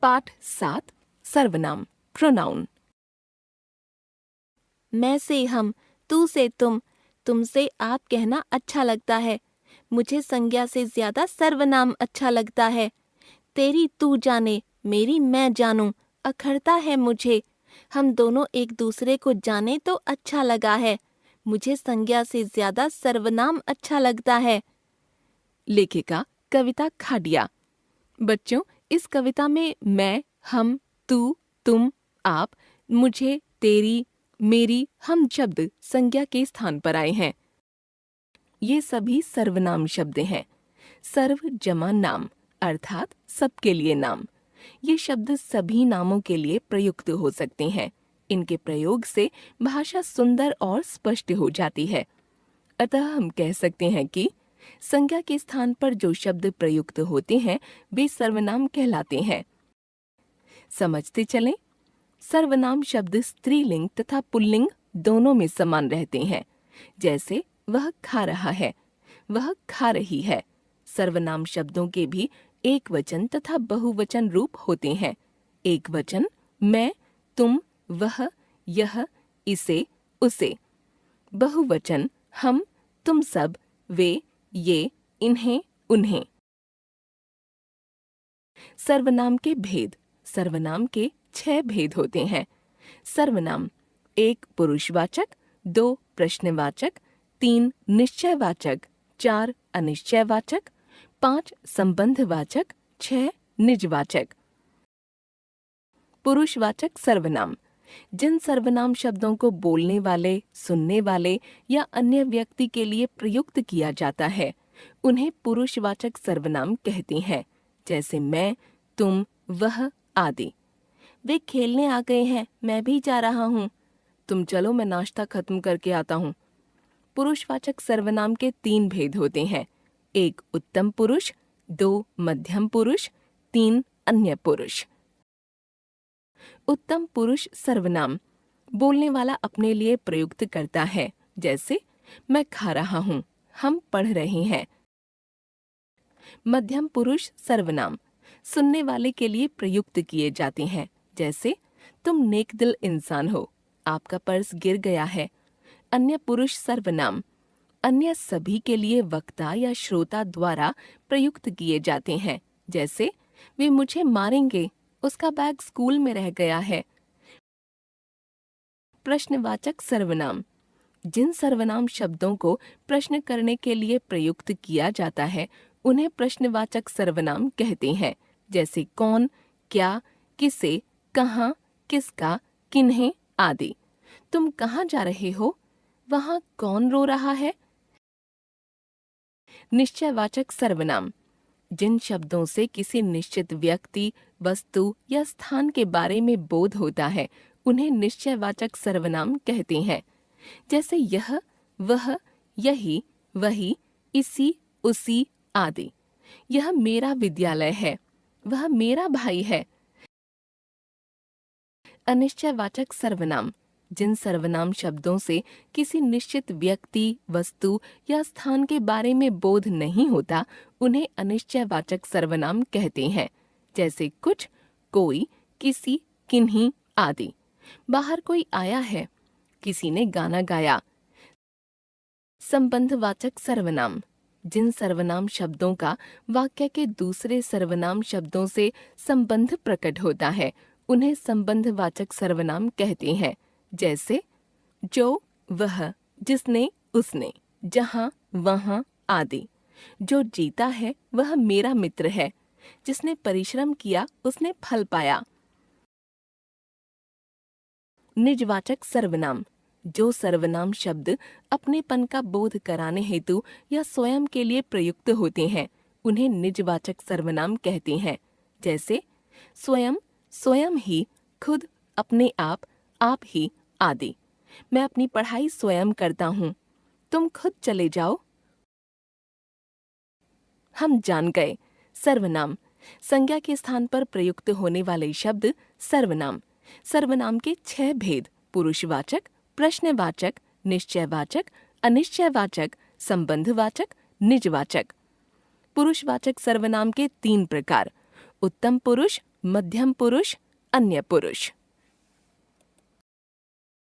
पाठ 7 सर्वनाम प्रोनाउन। मैं से हम, तू से तुम से आप कहना अच्छा लगता है। मुझे संज्ञा से ज्यादा सर्वनाम अच्छा लगता है। तेरी तू जाने, मेरी मैं जानूं, अखरता है मुझे। हम दोनों एक दूसरे को जाने तो अच्छा लगा है। मुझे संज्ञा से ज्यादा सर्वनाम अच्छा लगता है। लेखिका कविता खाडिया। बच्चों, इस कविता में मैं, हम, तू, तुम, आप, मुझे, तेरी, मेरी, हम शब्द संज्ञा के स्थान पर आए हैं। ये सभी सर्वनाम शब्द हैं। सर्व जमा नाम अर्थात सबके लिए नाम। ये शब्द सभी नामों के लिए प्रयुक्त हो सकते हैं। इनके प्रयोग से भाषा सुंदर और स्पष्ट हो जाती है। अतः हम कह सकते हैं कि संज्ञा के स्थान पर जो शब्द प्रयुक्त होते हैं वे सर्वनाम कहलाते हैं। समझते चलें, सर्वनाम शब्द स्त्रीलिंग तथा पुल्लिंग दोनों में समान रहते हैं। जैसे वह खा रहा है, वह खा रही है। सर्वनाम शब्दों के भी एक वचन तथा बहुवचन रूप होते हैं। एक वचन मैं, तुम, वह, यह, इसे, उसे। बहुवचन हम, तुम सब, वे, ये, इन्हें, उन्हें। सर्वनाम के भेद। सर्वनाम के 6 भेद होते हैं। सर्वनाम 1 पुरुषवाचक, 2 प्रश्नवाचक, 3 निश्चयवाचक, 4 अनिश्चयवाचक, 5 संबंधवाचक, 6 निजवाचक। पुरुषवाचक सर्वनाम जिन सर्वनाम शब्दों को बोलने वाले, सुनने वाले या अन्य व्यक्ति के लिए प्रयुक्त किया जाता है उन्हें पुरुषवाचक सर्वनाम कहते हैं। जैसे मैं, तुम, वह आदि। वे खेलने आ गए हैं, मैं भी जा रहा हूँ। तुम चलो, मैं नाश्ता खत्म करके आता हूँ। पुरुषवाचक सर्वनाम के 3 भेद होते हैं। 1 उत्तम पुरुष, 2 मध्यम पुरुष, 3 अन्य पुरुष। उत्तम पुरुष सर्वनाम बोलने वाला अपने लिए प्रयुक्त करता है। जैसे मैं खा रहा हूँ, हम पढ़ रहे हैं। मध्यम पुरुष सर्वनाम सुनने वाले के लिए प्रयुक्त किए जाते हैं। जैसे तुम नेकदिल इंसान हो, आपका पर्स गिर गया है। अन्य पुरुष सर्वनाम अन्य सभी के लिए वक्ता या श्रोता द्वारा प्रयुक्त किए जाते हैं। जैसे वे मुझे मारेंगे, उसका बैग स्कूल में रह गया है। प्रश्नवाचक सर्वनाम जिन सर्वनाम शब्दों को प्रश्न करने के लिए प्रयुक्त किया जाता है उन्हें प्रश्नवाचक सर्वनाम कहते हैं। जैसे कौन, क्या, किसे, कहाँ, किसका, किन्हें आदि। तुम कहाँ जा रहे हो? वहाँ कौन रो रहा है? निश्चयवाचक सर्वनाम जिन शब्दों से किसी निश्चित व्यक्ति, वस्तु या स्थान के बारे में बोध होता है उन्हें निश्चयवाचक सर्वनाम कहते हैं। जैसे यह, वह, यही, वही, इसी, उसी आदि। यह मेरा विद्यालय है, वह मेरा भाई है। अनिश्चयवाचक सर्वनाम जिन सर्वनाम शब्दों से किसी निश्चित व्यक्ति, वस्तु या स्थान के बारे में बोध नहीं होता उन्हें अनिश्चयवाचक सर्वनाम कहते हैं। जैसे कुछ, कोई, किसी, किन्हीं आदि। बाहर कोई आया है, किसी ने गाना गाया। संबंधवाचक सर्वनाम जिन सर्वनाम शब्दों का वाक्य के दूसरे सर्वनाम शब्दों से संबंध प्रकट होता है उन्हें संबंधवाचक सर्वनाम कहते हैं। जैसे जो, वह, जिसने, उसने, जहाँ, वहाँ आदि। जो जीता है वह मेरा मित्र है, जिसने परिश्रम किया उसने फल पाया। निजवाचक सर्वनाम जो सर्वनाम शब्द अपनेपन का बोध कराने हेतु या स्वयं के लिए प्रयुक्त होते हैं उन्हें निजवाचक सर्वनाम कहते हैं। जैसे स्वयं, स्वयं ही, खुद, अपने आप ही आदि। मैं अपनी पढ़ाई स्वयं करता हूँ, तुम खुद चले जाओ। हम जान गए। सर्वनाम संज्ञा के स्थान पर प्रयुक्त होने वाले शब्द सर्वनाम। सर्वनाम के 6 भेद पुरुषवाचक, प्रश्नवाचक, निश्चयवाचक, अनिश्चयवाचक, संबंधवाचक, निजवाचक। पुरुषवाचक सर्वनाम के 3 प्रकार उत्तम पुरुष, मध्यम पुरुष अन्य पुरुष।